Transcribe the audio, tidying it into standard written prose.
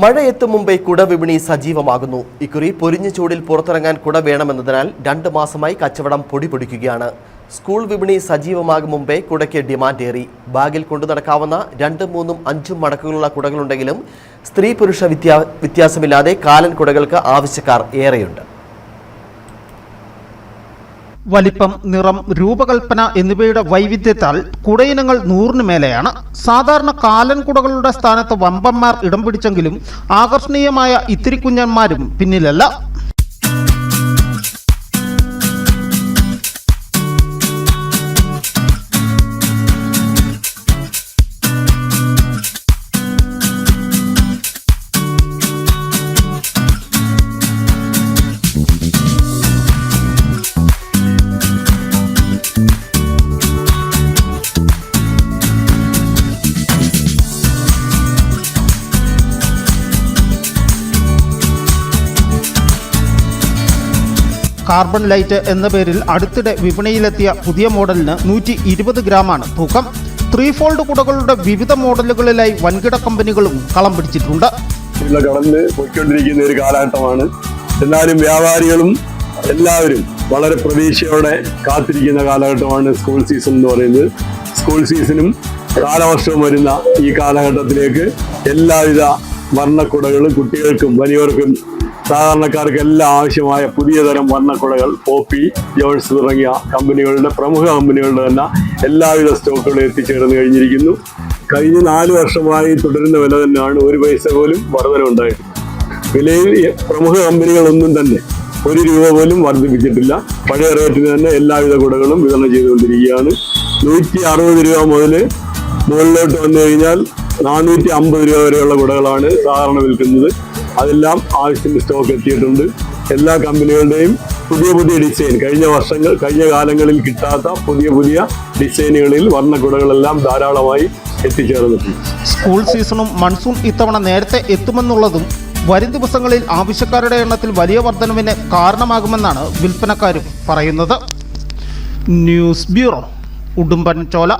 മഴ എത്തും മുമ്പേ കുട വിപണി സജീവമാകുന്നു. ഇക്കുറി പൊരിഞ്ഞ ചൂടിൽ പുറത്തിറങ്ങാൻ കുട വേണമെന്നതിനാൽ 2 മാസമായി കച്ചവടം പൊടിപൊടിക്കുകയാണ്. സ്കൂൾ വിപണി സജീവമാകും മുമ്പേ കുടയ്ക്ക് ഡിമാൻഡ് ഏറി. ബാഗിൽ കൊണ്ടു നടക്കാവുന്ന 2, 3, 5 മടക്കുകളുള്ള കുടകളുണ്ടെങ്കിലും സ്ത്രീ പുരുഷ വ്യത്യാസമില്ലാതെ കാലൻ കുടകൾക്ക് ആവശ്യക്കാർ ഏറെയുണ്ട്. വലിപ്പം, നിറം, രൂപകൽപ്പന എന്നിവയുടെ വൈവിധ്യത്താൽ കുടയിനങ്ങൾ 100-ന് മേലെയാണ്. സാധാരണ കാലൻ കുടകളുടെ സ്ഥാനത്ത് വമ്പന്മാർ ഇടം പിടിച്ചെങ്കിലും ആകർഷണീയമായ ഇത്തിരി കുഞ്ഞന്മാരും പിന്നിലല്ല. കാർബൺ ലൈറ്റ് എന്ന പേരിൽ അടുത്തിടെ വിപണിയിലെത്തിയ പുതിയ മോഡലിന് 120 ഗ്രാമാണ് തൂക്കം. 3 ഫോൾഡ് കുടകളുടെ വിവിധ മോഡലുകളിലായി വൻകിട കമ്പനികളും കളം പിടിച്ചിട്ടുണ്ട്. കടന്ന് പോയിക്കൊണ്ടിരിക്കുന്ന ഒരു കാലഘട്ടമാണ്. എന്നാലും വ്യാപാരികളും എല്ലാവരും വളരെ പ്രതീക്ഷയോടെ കാത്തിരിക്കുന്ന കാലഘട്ടമാണ് സ്കൂൾ സീസൺ എന്ന് പറയുന്നത്. സ്കൂൾ സീസണും കാലവർഷവും വരുന്ന ഈ കാലഘട്ടത്തിലേക്ക് എല്ലാവിധ വർണ്ണക്കുടകളും കുട്ടികൾക്കും വലിയവർക്കും സാധാരണക്കാർക്ക് എല്ലാം ആവശ്യമായ പുതിയ തരം വർണ്ണക്കുടകൾ പോപ്പി, ജോൺസ് തുടങ്ങിയ പ്രമുഖ കമ്പനികളുടെ തന്നെ എല്ലാവിധ സ്റ്റോക്കുകളും എത്തിച്ചേർന്ന് കഴിഞ്ഞിരിക്കുന്നു. കഴിഞ്ഞ 4 വർഷമായി തുടരുന്ന വില തന്നെയാണ്. 1 പൈസ പോലും വർധനവുണ്ടായിട്ടില്ല. വിലയിൽ പ്രമുഖ കമ്പനികളൊന്നും തന്നെ 1 രൂപ പോലും വർദ്ധിപ്പിച്ചിട്ടില്ല. പഴയ റേറ്റിന് തന്നെ എല്ലാവിധ കുടകളും വിതരണം ചെയ്തുകൊണ്ടിരിക്കുകയാണ്. 160 രൂപ മുതൽ മുകളിലോട്ട് വന്നു കഴിഞ്ഞാൽ 450 രൂപ വരെയുള്ള കുടകളാണ് സാധാരണ വിൽക്കുന്നത്. അതെല്ലാം ആവശ്യത്തിന് സ്റ്റോക്ക് എത്തിയിട്ടുണ്ട്. എല്ലാ കമ്പനികളുടെയും പുതിയ ഡിസൈൻ കഴിഞ്ഞ കാലങ്ങളിൽ കിട്ടാത്ത പുതിയ ഡിസൈനുകളിൽ വർണ്ണക്കുടകളെല്ലാം ധാരാളമായി എത്തിച്ചേർന്നിട്ടുണ്ട്. സ്കൂൾ സീസണും മൺസൂൺ ഇത്തവണ നേരത്തെ എത്തുമെന്നുള്ളതും വരും ദിവസങ്ങളിൽ ആവശ്യക്കാരുടെ എണ്ണത്തിൽ വലിയ വർധനവിന് കാരണമാകുമെന്നാണ് വിൽപ്പനക്കാരും പറയുന്നത്. News bureau, Udumbanchola.